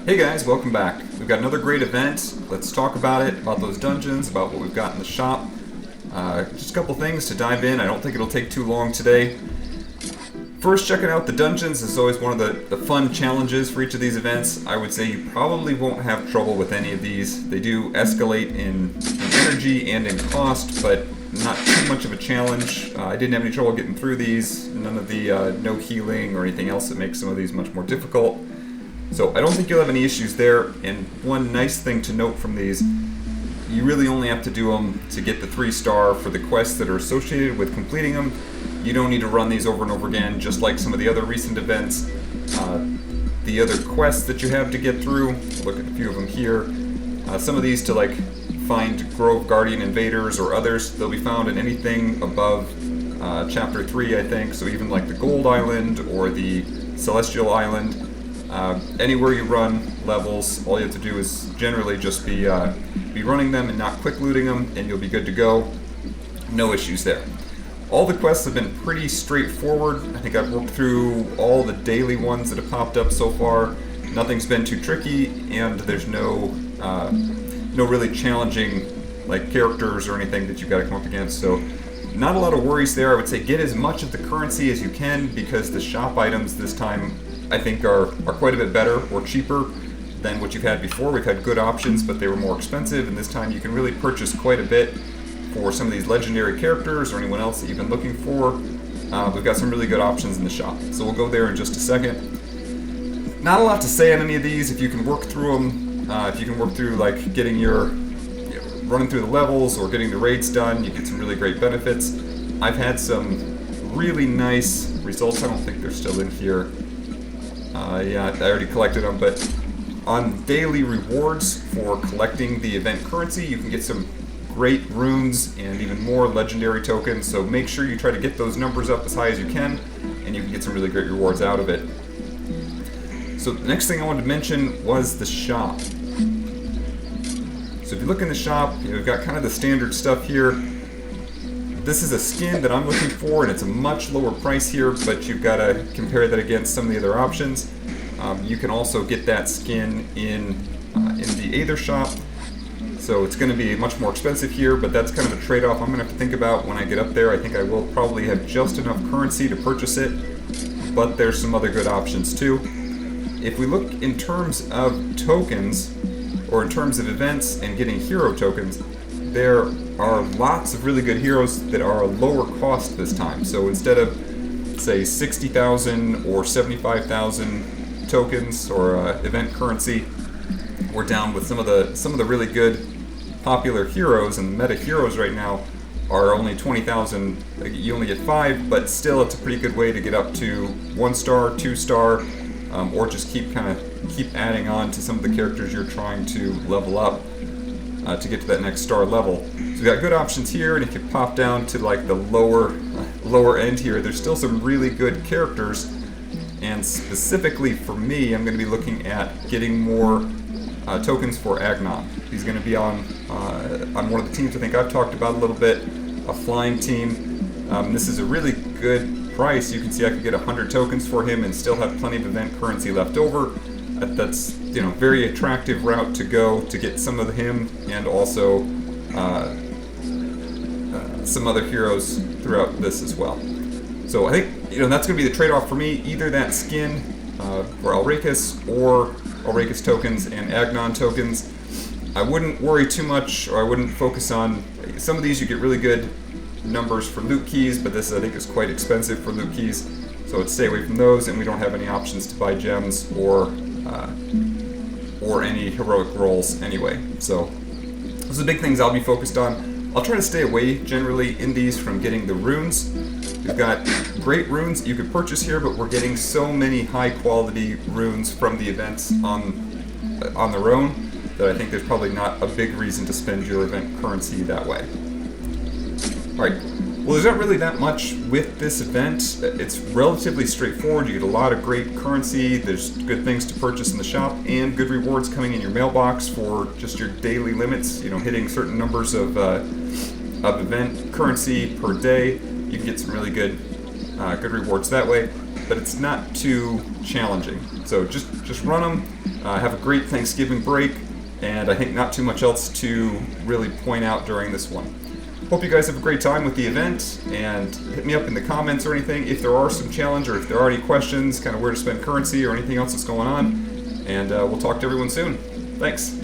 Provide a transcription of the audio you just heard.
Hey guys, welcome back. We've got another great event. Let's talk about it, about those dungeons, about what we've got in the shop. Just a couple things to dive in. I don't think it'll take too long today. First, checking out the dungeons is always one of the fun challenges for each of these events. I would say you probably won't have trouble with any of these. They do escalate in energy and in cost, but not too much of a challenge. I didn't have any trouble getting through these. None of the no healing or anything else that makes some of these much more difficult. So I don't think you'll have any issues there. And one nice thing to note from these, you really only have to do them to get the 3-star for the quests that are associated with completing them. You don't need to run these over and over again, just like some of the other recent events. The other quests that you have to get through, look at a few of them here. Some of these to like find Grove Guardian invaders or others, they'll be found in anything above Chapter 3, I think. So even like the Gold Island or the Celestial Island. Anywhere you run levels, all you have to do is generally just be running them and not quick looting them, and you'll be good to go. No issues there. All the quests have been pretty straightforward. I think I've worked through all the daily ones that have popped up so far. Nothing's been too tricky, and there's no really challenging like characters or anything that you've got to come up against. So not a lot of worries there. I would say get as much of the currency as you can, because the shop items this time I think are quite a bit better or cheaper than what you've had before. We've had good options, but they were more expensive, and this time you can really purchase quite a bit for some of these legendary characters or anyone else that you've been looking for. We've got some really good options in the shop, so we'll go there in just a second. Not a lot to say on any of these. If you can work through them, if you can work through like getting running through the levels or getting the raids done, you get some really great benefits. I've had some really nice results. I don't think they're still in here. Yeah, I already collected them, but on daily rewards for collecting the event currency, you can get some great runes and even more legendary tokens, so make sure you try to get those numbers up as high as you can, and you can get some really great rewards out of it. So the next thing I wanted to mention was the shop. So if you look in the shop, we've got kind of the standard stuff here. This is a skin that I'm looking for, and it's a much lower price here, but you've got to compare that against some of the other options. You can also get that skin in the Aether shop, so it's going to be much more expensive here, but that's kind of a trade-off I'm going to have to think about when I get up there. I think I will probably have just enough currency to purchase it, but there's some other good options too. If we look in terms of tokens, or in terms of events and getting hero tokens, there are lots of really good heroes that are a lower cost this time. So instead of, say, 60,000 or 75,000 tokens or event currency, we're down with some of the really good popular heroes, and the meta heroes right now are only 20,000. You only get 5, but still it's a pretty good way to get up to 1-star, 2-star, or just keep adding on to some of the characters you're trying to level up to get to that next star level. So we've got good options here, and if you pop down to like the lower end here, there's still some really good characters. And specifically for me, I'm going to be looking at getting more tokens for Agnon. He's going to be on one of the teams I think I've talked about a little bit, a flying team. This is a really good price. You can see I could get 100 tokens for him and still have plenty of event currency left over. That's very attractive route to go to get some of him, and also some other heroes throughout this as well. So I think that's going to be the trade-off for me. Either that skin for Ulricus or Ulricus tokens and Agnon tokens. I wouldn't worry too much, or I wouldn't focus on some of these. You get really good numbers for loot keys, but this I think is quite expensive for loot keys. So I'd stay away from those, and we don't have any options to buy gems or any heroic rolls anyway. So those are the big things I'll be focused on. I'll try to stay away generally in these from getting the runes. We've got great runes you could purchase here, but we're getting so many high quality runes from the events on their own that I think there's probably not a big reason to spend your event currency that way. Alright, well there's not really that much with this event. It's relatively straightforward. You get a lot of great currency, there's good things to purchase in the shop, and good rewards coming in your mailbox for just your daily limits, hitting certain numbers of event currency per day. You can get some really good rewards that way. but it's not too challenging. So just run them. Have a great Thanksgiving break, and I think not too much else to really point out during this one. Hope you guys have a great time with the event, and hit me up in the comments or anything if there are some challenge or if there are any questions, kind of where to spend currency or anything else that's going on. And we'll talk to everyone soon. Thanks.